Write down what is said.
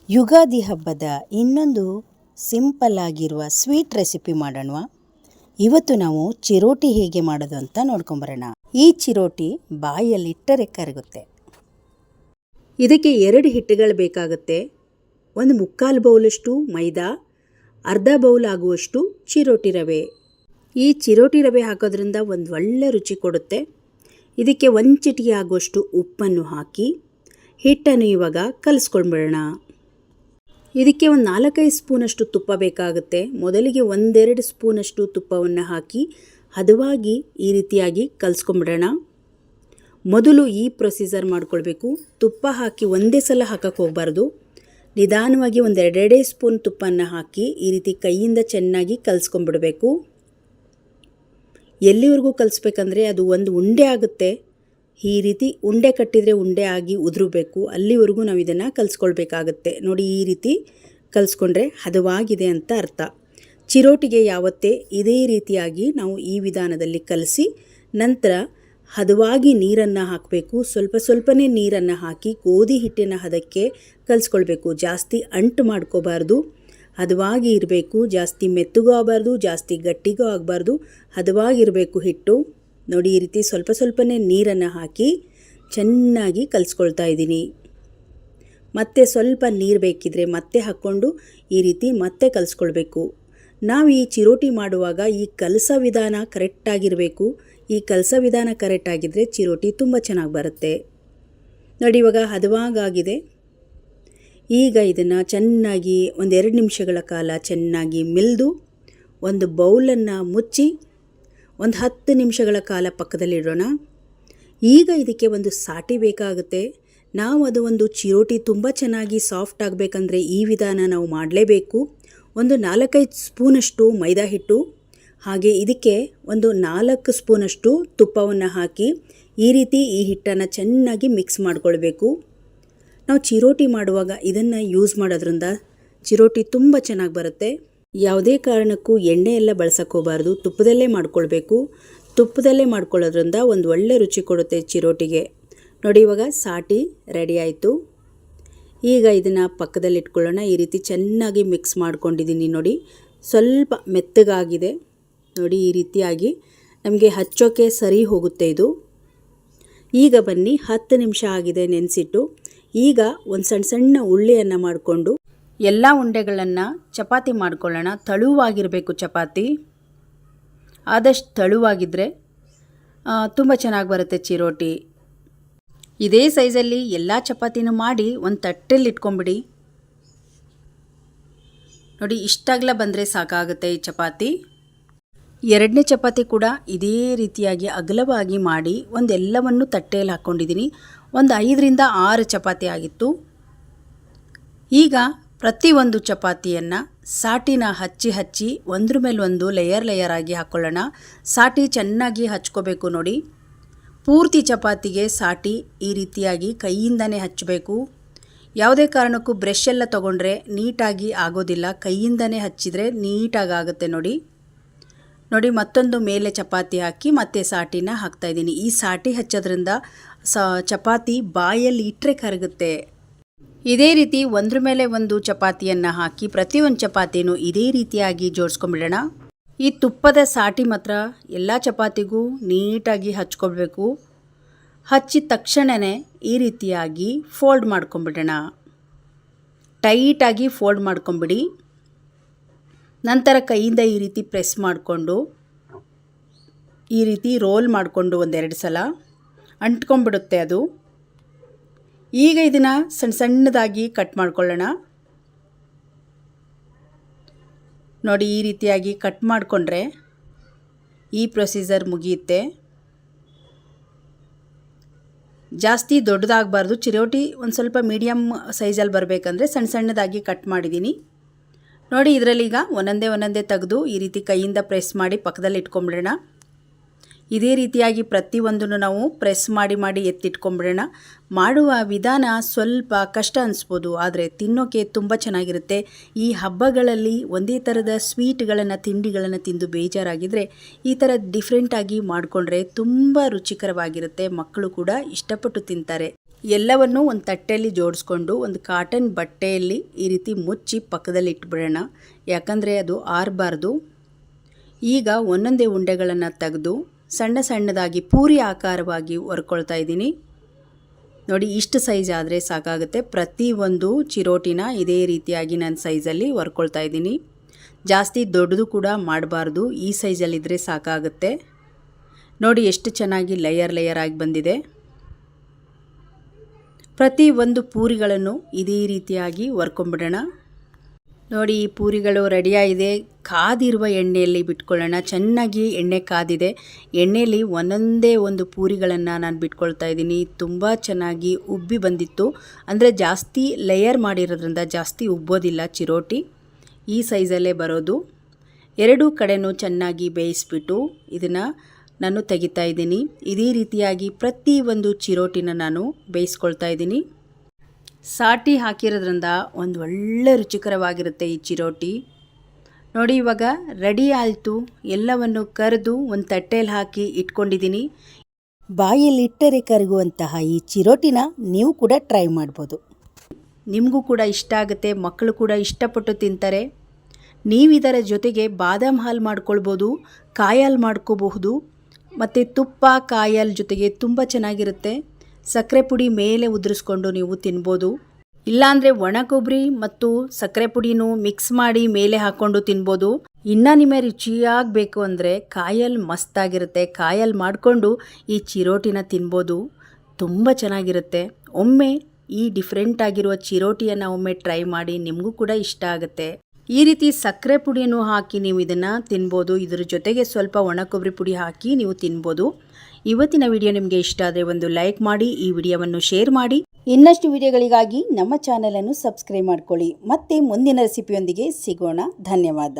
ಯುಗಾದಿ ಹಬ್ಬದ ಇನ್ನೊಂದು ಸಿಂಪಲ್ ಆಗಿರುವ ಸ್ವೀಟ್ ರೆಸಿಪಿ ಮಾಡೋಣ. ಇವತ್ತು ನಾವು ಚಿರೋಟಿ ಹೇಗೆ ಮಾಡೋದು ಅಂತ ನೋಡ್ಕೊಂಬರೋಣ. ಈ ಚಿರೋಟಿ ಬಾಯಲ್ಲಿಟ್ಟರೆ ಕರಗುತ್ತೆ. ಇದಕ್ಕೆ 2 ಹಿಟ್ಟುಗಳು ಬೇಕಾಗುತ್ತೆ. ಒಂದು 3/4 ಬೌಲಷ್ಟು ಮೈದಾ, ಅರ್ಧ ಬೌಲ್ ಆಗುವಷ್ಟು ಚಿರೋಟಿ ರವೆ. ಈ ಚಿರೋಟಿ ರವೆ ಹಾಕೋದ್ರಿಂದ ಒಂದು ಒಳ್ಳೆ ರುಚಿ ಕೊಡುತ್ತೆ. ಇದಕ್ಕೆ 1 ಚಿಟಿಕೆ ಆಗುವಷ್ಟು ಉಪ್ಪನ್ನು ಹಾಕಿ ಹಿಟ್ಟನ್ನು ಇವಾಗ ಕಲಿಸ್ಕೊಂಡ್ಬಿಡೋಣ. ಇದಕ್ಕೆ ಒಂದು 4-5 ಸ್ಪೂನಷ್ಟು ತುಪ್ಪ ಬೇಕಾಗುತ್ತೆ. ಮೊದಲಿಗೆ 1-2 ಸ್ಪೂನಷ್ಟು ತುಪ್ಪವನ್ನು ಹಾಕಿ ಹದವಾಗಿ ಈ ರೀತಿಯಾಗಿ ಕಲಿಸ್ಕೊಂಬಿಡೋಣ. ಮೊದಲು ಈ ಪ್ರೊಸೀಜರ್ ಮಾಡ್ಕೊಳ್ಬೇಕು. ತುಪ್ಪ ಹಾಕಿ ಒಂದೇ ಸಲ ಹಾಕಕ್ಕೆ ಹೋಗಬಾರ್ದು. ನಿಧಾನವಾಗಿ 1-2 ಸ್ಪೂನ್ ತುಪ್ಪವನ್ನು ಹಾಕಿ ಈ ರೀತಿ ಕೈಯಿಂದ ಚೆನ್ನಾಗಿ ಕಲಿಸ್ಕೊಂಬಿಡಬೇಕು. ಎಲ್ಲಿವರೆಗೂ ಕಲಿಸ್ಬೇಕಂದ್ರೆ ಅದು ಒಂದು ಉಂಡೆ ಆಗುತ್ತೆ. ಈ ರೀತಿ ಉಂಡೆ ಕಟ್ಟಿದರೆ ಉಂಡೆ ಆಗಿ ಉದುರಬೇಕು. ಅಲ್ಲಿವರೆಗೂ ನಾವು ಇದನ್ನು ಕಲಿಸ್ಕೊಳ್ಬೇಕಾಗತ್ತೆ. ನೋಡಿ, ಈ ರೀತಿ ಕಲಿಸ್ಕೊಂಡ್ರೆ ಹದವಾಗಿದೆ ಅಂತ ಅರ್ಥ. ಚಿರೋಟಿಗೆ ಯಾವತ್ತೇ ಇದೇ ರೀತಿಯಾಗಿ ನಾವು ಈ ವಿಧಾನದಲ್ಲಿ ಕಲಸಿ ನಂತರ ಹದವಾಗಿ ನೀರನ್ನು ಹಾಕಬೇಕು. ಸ್ವಲ್ಪನೇ ನೀರನ್ನು ಹಾಕಿ ಗೋಧಿ ಹಿಟ್ಟಿನ ಹದಕ್ಕೆ ಕಲಿಸ್ಕೊಳ್ಬೇಕು. ಜಾಸ್ತಿ ಅಂಟು ಮಾಡ್ಕೋಬಾರ್ದು. ಹದವಾಗಿ ಇರಬೇಕು. ಜಾಸ್ತಿ ಮೆತ್ತಗೂ ಆಗಬಾರ್ದು, ಜಾಸ್ತಿ ಗಟ್ಟಿಗೂ ಆಗಬಾರ್ದು. ಹದವಾಗಿರಬೇಕು ಹಿಟ್ಟು. ನೋಡಿ, ಈ ರೀತಿ ಸ್ವಲ್ಪನೇ ನೀರನ್ನು ಹಾಕಿ ಚೆನ್ನಾಗಿ ಕಲಿಸ್ಕೊಳ್ತಾ ಇದ್ದೀನಿ. ಮತ್ತೆ ಸ್ವಲ್ಪ ನೀರು ಬೇಕಿದ್ರೆ ಮತ್ತೆ ಹಾಕ್ಕೊಂಡು ಈ ರೀತಿ ಮತ್ತೆ ಕಲಿಸ್ಕೊಳ್ಬೇಕು. ನಾವು ಈ ಚಿರೋಟಿ ಮಾಡುವಾಗ ಈ ಕಲಸೋ ವಿಧಾನ ಕರೆಕ್ಟಾಗಿರಬೇಕು. ಈ ಕಲಸೋ ವಿಧಾನ ಕರೆಕ್ಟಾಗಿದ್ದರೆ ಚಿರೋಟಿ ತುಂಬ ಚೆನ್ನಾಗಿ ಬರುತ್ತೆ. ನೋಡಿ, ಇವಾಗ ಹದವಾಗಿದೆ. ಈಗ ಇದನ್ನು ಚೆನ್ನಾಗಿ 1-2 ನಿಮಿಷಗಳ ಕಾಲ ಚೆನ್ನಾಗಿ ಮಿಲ್ದು ಒಂದು ಬೌಲನ್ನು ಮುಚ್ಚಿ ಒಂದು 10 ನಿಮಿಷಗಳ ಕಾಲ ಪಕ್ಕದಲ್ಲಿಡೋಣ. ಈಗ ಇದಕ್ಕೆ ಒಂದು ಸಾಟಿ ಬೇಕಾಗುತ್ತೆ. ನಾವು ಅದು ಒಂದು ಚಿರೋಟಿ ತುಂಬ ಚೆನ್ನಾಗಿ ಸಾಫ್ಟ್ ಆಗಬೇಕಂದ್ರೆ ಈ ವಿಧಾನ ನಾವು ಮಾಡಲೇಬೇಕು. ಒಂದು 4-5 ಸ್ಪೂನಷ್ಟು ಮೈದಾ ಹಿಟ್ಟು, ಹಾಗೆ ಇದಕ್ಕೆ ಒಂದು 4 ಸ್ಪೂನಷ್ಟು ತುಪ್ಪವನ್ನು ಹಾಕಿ ಈ ರೀತಿ ಈ ಹಿಟ್ಟನ್ನು ಚೆನ್ನಾಗಿ ಮಿಕ್ಸ್ ಮಾಡಿಕೊಳ್ಬೇಕು. ನಾವು ಚಿರೋಟಿ ಮಾಡುವಾಗ ಇದನ್ನು ಯೂಸ್ ಮಾಡೋದ್ರಿಂದ ಚಿರೋಟಿ ತುಂಬ ಚೆನ್ನಾಗಿ ಬರುತ್ತೆ. ಯಾವುದೇ ಕಾರಣಕ್ಕೂ ಎಣ್ಣೆ ಎಲ್ಲ ಬಳಸೋಕ್ಕೋಗಬಾರ್ದು. ತುಪ್ಪದಲ್ಲೇ ಮಾಡ್ಕೊಳ್ಬೇಕು. ತುಪ್ಪದಲ್ಲೇ ಮಾಡ್ಕೊಳ್ಳೋದ್ರಿಂದ ಒಂದು ಒಳ್ಳೆ ರುಚಿ ಕೊಡುತ್ತೆ ಚಿರೋಟಿಗೆ. ನೋಡಿ, ಇವಾಗ ಸಾಟಿ ರೆಡಿ ಆಯಿತು. ಈಗ ಇದನ್ನು ಪಕ್ಕದಲ್ಲಿ ಇಟ್ಕೊಳ್ಳೋಣ. ಈ ರೀತಿ ಚೆನ್ನಾಗಿ ಮಿಕ್ಸ್ ಮಾಡ್ಕೊಂಡಿದ್ದೀನಿ. ನೋಡಿ, ಸ್ವಲ್ಪ ಮೆತ್ತಗಾಗಿದೆ. ನೋಡಿ, ಈ ರೀತಿಯಾಗಿ ನಮಗೆ ಹಚ್ಚೋಕ್ಕೆ ಸರಿ ಹೋಗುತ್ತೆ ಇದು. ಈಗ ಬನ್ನಿ, 10 ನಿಮಿಷ ಆಗಿದೆ ನೆನೆಸಿಟ್ಟು. ಈಗ ಒಂದು ಸಣ್ಣ ಉಳ್ಳಿಯನ್ನು ಮಾಡಿಕೊಂಡು ಎಲ್ಲ ಉಂಡೆಗಳನ್ನು ಚಪಾತಿ ಮಾಡ್ಕೊಳ್ಳೋಣ. ತೆಳುವಾಗಿರಬೇಕು ಚಪಾತಿ. ಆದಷ್ಟು ತೆಳುವಾಗಿದ್ದರೆ ತುಂಬ ಚೆನ್ನಾಗಿ ಬರುತ್ತೆ ಚಿರೋಟಿ. ಇದೇ ಸೈಜಲ್ಲಿ ಎಲ್ಲ ಚಪಾತಿನೂ ಮಾಡಿ ಒಂದು ತಟ್ಟೆಯಲ್ಲಿ ಇಟ್ಕೊಂಬಿಡಿ. ನೋಡಿ, ಇಷ್ಟಾಗಲ ಬಂದರೆ ಸಾಕಾಗುತ್ತೆ ಈ ಚಪಾತಿ. 2ನೇ ಚಪಾತಿ ಕೂಡ ಇದೇ ರೀತಿಯಾಗಿ ಅಗಲವಾಗಿ ಮಾಡಿ ಒಂದೆಲ್ಲವನ್ನು ತಟ್ಟೆಯಲ್ಲಿ ಹಾಕ್ಕೊಂಡಿದ್ದೀನಿ. ಒಂದು 5-6 ಚಪಾತಿ ಆಗಿತ್ತು. ಈಗ ಪ್ರತಿಯೊಂದು ಚಪಾತಿಯನ್ನು ಸಾಟಿನ ಹಚ್ಚಿ ಒಂದ್ರ ಮೇಲೆ ಒಂದು ಲೇಯರ್ ಆಗಿ ಹಾಕ್ಕೊಳ್ಳೋಣ. ಸಾಟಿ ಚೆನ್ನಾಗಿ ಹಚ್ಕೋಬೇಕು. ನೋಡಿ, ಪೂರ್ತಿ ಚಪಾತಿಗೆ ಸಾಟಿ ಈ ರೀತಿಯಾಗಿ ಕೈಯಿಂದನೇ ಹಚ್ಚಬೇಕು. ಯಾವುದೇ ಕಾರಣಕ್ಕೂ ಬ್ರಷ್ ಎಲ್ಲ ತೊಗೊಂಡ್ರೆ ನೀಟಾಗಿ ಆಗೋದಿಲ್ಲ. ಕೈಯಿಂದನೇ ಹಚ್ಚಿದರೆ ನೀಟಾಗಿ ಆಗುತ್ತೆ. ನೋಡಿ, ಮತ್ತೊಂದು ಮೇಲೆ ಚಪಾತಿ ಹಾಕಿ ಮತ್ತೆ ಸಾಟಿನ ಹಾಕ್ತಾಯಿದ್ದೀನಿ. ಈ ಸಾಟಿ ಹಚ್ಚೋದ್ರಿಂದ ಚಪಾತಿ ಬಾಯಲ್ಲಿ ಇಟ್ಟರೆ ಕರಗುತ್ತೆ. ಇದೇ ರೀತಿ ಒಂದ್ರ ಮೇಲೆ ಒಂದು ಚಪಾತಿಯನ್ನು ಹಾಕಿ ಪ್ರತಿಯೊಂದು ಚಪಾತಿನೂ ಇದೇ ರೀತಿಯಾಗಿ ಜೋಡಿಸ್ಕೊಂಡ್ಬಿಡೋಣ. ಈ ತುಪ್ಪದ ಸಾಟಿ ಮಾತ್ರ ಎಲ್ಲ ಚಪಾತಿಗೂ ನೀಟಾಗಿ ಹಚ್ಕೊಳ್ಬೇಕು. ಹಚ್ಚಿದ ತಕ್ಷಣವೇ ಈ ರೀತಿಯಾಗಿ ಫೋಲ್ಡ್ ಮಾಡ್ಕೊಂಬಿಡೋಣ. ಟೈಟಾಗಿ ಫೋಲ್ಡ್ ಮಾಡ್ಕೊಂಬಿಡಿ. ನಂತರ ಕೈಯಿಂದ ಈ ರೀತಿ ಪ್ರೆಸ್ ಮಾಡಿಕೊಂಡು ಈ ರೀತಿ ರೋಲ್ ಮಾಡಿಕೊಂಡು 1-2 ಸಲ ಅಂಟ್ಕೊಂಡ್ಬಿಡುತ್ತೆ ಅದು. ಈಗ ಇದನ್ನು ಸಣ್ಣದಾಗಿ ಕಟ್ ಮಾಡ್ಕೊಳ್ಳೋಣ. ನೋಡಿ, ಈ ರೀತಿಯಾಗಿ ಕಟ್ ಮಾಡಿಕೊಂಡ್ರೆ ಈ ಪ್ರೊಸೀಜರ್ ಮುಗಿಯುತ್ತೆ. ಜಾಸ್ತಿ ದೊಡ್ಡದಾಗಬಾರ್ದು. ಚಿರೋಟಿ ಒಂದು ಸ್ವಲ್ಪ ಮೀಡಿಯಮ್ ಸೈಜಲ್ಲಿ ಬರಬೇಕಂದ್ರೆ ಸಣ್ಣದಾಗಿ ಕಟ್ ಮಾಡಿದ್ದೀನಿ. ನೋಡಿ, ಇದರಲ್ಲಿ ಈಗ ಒಂದೊಂದೇ ತೆಗೆದು ಈ ರೀತಿ ಕೈಯಿಂದ ಪ್ರೆಸ್ ಮಾಡಿ ಪಕ್ಕದಲ್ಲಿ ಇಟ್ಕೊಂಬಿಡೋಣ. ಇದೇ ರೀತಿಯಾಗಿ ಪ್ರತಿಯೊಂದನ್ನು ನಾವು ಪ್ರೆಸ್ ಮಾಡಿ ಎತ್ತಿಟ್ಕೊಂಬಿಡೋಣ. ಮಾಡುವ ವಿಧಾನ ಸ್ವಲ್ಪ ಕಷ್ಟ ಅನಿಸ್ಬೋದು, ಆದರೆ ತಿನ್ನೋಕ್ಕೆ ತುಂಬ ಚೆನ್ನಾಗಿರುತ್ತೆ. ಈ ಹಬ್ಬಗಳಲ್ಲಿ ಒಂದೇ ಥರದ ಸ್ವೀಟ್ಗಳನ್ನು ತಿಂಡಿಗಳನ್ನು ತಿಂದು ಬೇಜಾರಾಗಿದ್ದರೆ ಈ ಥರ ಡಿಫ್ರೆಂಟಾಗಿ ಮಾಡಿಕೊಂಡ್ರೆ ತುಂಬ ರುಚಿಕರವಾಗಿರುತ್ತೆ. ಮಕ್ಕಳು ಕೂಡ ಇಷ್ಟಪಟ್ಟು ತಿಂತಾರೆ. ಎಲ್ಲವನ್ನು ಒಂದು ತಟ್ಟೆಯಲ್ಲಿ ಜೋಡಿಸ್ಕೊಂಡು ಒಂದು ಕಾಟನ್ ಬಟ್ಟೆಯಲ್ಲಿ ಈ ರೀತಿ ಮುಚ್ಚಿ ಪಕ್ಕದಲ್ಲಿ ಇಟ್ಬಿಡೋಣ, ಯಾಕಂದರೆ ಅದು ಆರಬಾರ್ದು. ಈಗ ಒಂದೊಂದೇ ಉಂಡೆಗಳನ್ನು ತೆಗೆದು ಸಣ್ಣ ಸಣ್ಣದಾಗಿ ಪೂರಿ ಆಕಾರವಾಗಿ ಹೊರ್ಕೊಳ್ತಾ ಇದ್ದೀನಿ. ನೋಡಿ, ಇಷ್ಟು ಸೈಜ್ ಆದರೆ ಸಾಕಾಗುತ್ತೆ. ಪ್ರತಿಯೊಂದು ಚಿರೋಟಿನ ಇದೇ ರೀತಿಯಾಗಿ ನಾನು ಸೈಜಲ್ಲಿ ಹೊರ್ಕೊಳ್ತಾ ಇದ್ದೀನಿ. ಜಾಸ್ತಿ ದೊಡ್ಡದು ಕೂಡ ಮಾಡಬಾರ್ದು, ಈ ಸೈಜಲ್ಲಿದ್ದರೆ ಸಾಕಾಗುತ್ತೆ. ನೋಡಿ ಎಷ್ಟು ಚೆನ್ನಾಗಿ ಲೇಯರ್ ಆಗಿ ಬಂದಿದೆ. ಪ್ರತಿ ಒಂದು ಪೂರಿಗಳನ್ನು ಇದೇ ರೀತಿಯಾಗಿ ಹೊರ್ಕೊಂಬಿಡೋಣ. ನೋಡಿ, ಈ ಪೂರಿಗಳು ರೆಡಿಯಾಗಿದೆ. ಕಾದಿರುವ ಎಣ್ಣೆಯಲ್ಲಿ ಬಿಟ್ಕೊಳ್ಳೋಣ. ಚೆನ್ನಾಗಿ ಎಣ್ಣೆ ಕಾದಿದೆ. ಎಣ್ಣೆಯಲ್ಲಿ ಒಂದೊಂದೇ ಒಂದು ಪೂರಿಗಳನ್ನು ನಾನು ಬಿಟ್ಕೊಳ್ತಾ ಇದ್ದೀನಿ. ತುಂಬ ಚೆನ್ನಾಗಿ ಉಬ್ಬಿ ಬಂದಿತ್ತು. ಅಂದರೆ ಜಾಸ್ತಿ ಲೇಯರ್ ಮಾಡಿರೋದ್ರಿಂದ ಜಾಸ್ತಿ ಉಬ್ಬೋದಿಲ್ಲ ಚಿರೋಟಿ. ಈ ಸೈಜಲ್ಲೇ ಬರೋದು. ಎರಡೂ ಕಡೆನೂ ಚೆನ್ನಾಗಿ ಬೇಯಿಸ್ಬಿಟ್ಟು ಇದನ್ನು ನಾನು ತೆಗಿತಾ ಇದ್ದೀನಿ. ಇದೇ ರೀತಿಯಾಗಿ ಪ್ರತಿ ಒಂದು ಚಿರೋಟಿನ ನಾನು ಬೇಯಿಸ್ಕೊಳ್ತಾ ಇದ್ದೀನಿ. ಸಾಟಿ ಹಾಕಿರೋದ್ರಿಂದ ಒಂದು ಒಳ್ಳೆ ರುಚಿಕರವಾಗಿರುತ್ತೆ ಈ ಚಿರೋಟಿ. ನೋಡಿ, ಇವಾಗ ರೆಡಿ ಆಯಿತು. ಎಲ್ಲವನ್ನು ಕರೆದು ಒಂದು ತಟ್ಟೆಯಲ್ಲಿ ಹಾಕಿ ಇಟ್ಕೊಂಡಿದ್ದೀನಿ. ಬಾಯಲ್ಲಿಟ್ಟರೆ ಕರಗುವಂತಹ ಈ ಚಿರೋಟಿನ ನೀವು ಕೂಡ ಟ್ರೈ ಮಾಡ್ಬೋದು. ನಿಮಗೂ ಕೂಡ ಇಷ್ಟ ಆಗುತ್ತೆ, ಮಕ್ಕಳು ಕೂಡ ಇಷ್ಟಪಟ್ಟು ತಿಂತಾರೆ. ನೀವು ಇದರ ಜೊತೆಗೆ ಬಾದಾಮ್ ಹಾಲು ಮಾಡ್ಕೊಳ್ಬೋದು, ಕಾಯಿ ಹಾಲು ಮಾಡ್ಕೋಬಹುದು, ಮತ್ತು ತುಪ್ಪ ಕಾಯಿ ಹಾಲು ಜೊತೆಗೆ ತುಂಬ ಚೆನ್ನಾಗಿರುತ್ತೆ. ಸಕ್ಕರೆ ಪುಡಿ ಮೇಲೆ ಉದುರಿಸ್ಕೊಂಡು ನೀವು ತಿನ್ಬೋದು. ಇಲ್ಲಾಂದರೆ ಒಣ ಕೊಬ್ಬರಿ ಮತ್ತು ಸಕ್ಕರೆ ಪುಡಿನೂ ಮಿಕ್ಸ್ ಮಾಡಿ ಮೇಲೆ ಹಾಕ್ಕೊಂಡು ತಿನ್ಬೋದು. ಇನ್ನು ನಿಮಗೆ ರುಚಿಯಾಗಬೇಕು ಅಂದರೆ ಕಾಯಿ ಹಾಲು ಮಸ್ತಾಗಿರುತ್ತೆ. ಕಾಯಿ ಹಾಲು ಮಾಡಿಕೊಂಡು ಈ ಚಿರೋಟಿನ ತಿನ್ಬೋದು. ತುಂಬ ಚೆನ್ನಾಗಿರುತ್ತೆ. ಒಮ್ಮೆ ಈ ಡಿಫ್ರೆಂಟ್ ಆಗಿರುವ ಚಿರೋಟಿಯನ್ನು ಒಮ್ಮೆ ಟ್ರೈ ಮಾಡಿ, ನಿಮಗೂ ಕೂಡ ಇಷ್ಟ ಆಗುತ್ತೆ. ಈ ರೀತಿ ಸಕ್ಕರೆ ಪುಡಿಯನ್ನು ಹಾಕಿ ನೀವು ಇದನ್ನು ತಿನ್ಬೋದು. ಇದರ ಜೊತೆಗೆ ಸ್ವಲ್ಪ ಒಣ ಕೊಬ್ಬರಿ ಪುಡಿ ಹಾಕಿ ನೀವು ತಿನ್ಬೋದು. ಇವತ್ತಿನ ವಿಡಿಯೋ ನಿಮಗೆ ಇಷ್ಟ ಆದರೆ ಒಂದು ಲೈಕ್ ಮಾಡಿ, ಈ ವಿಡಿಯೋವನ್ನು ಶೇರ್ ಮಾಡಿ. ಇನ್ನಷ್ಟು ವಿಡಿಯೋಗಳಿಗಾಗಿ ನಮ್ಮ ಚಾನಲನ್ನು ಸಬ್ಸ್ಕ್ರೈಬ್ ಮಾಡ್ಕೊಳ್ಳಿ. ಮತ್ತೆ ಮುಂದಿನ ರೆಸಿಪಿಯೊಂದಿಗೆ ಸಿಗೋಣ. ಧನ್ಯವಾದ.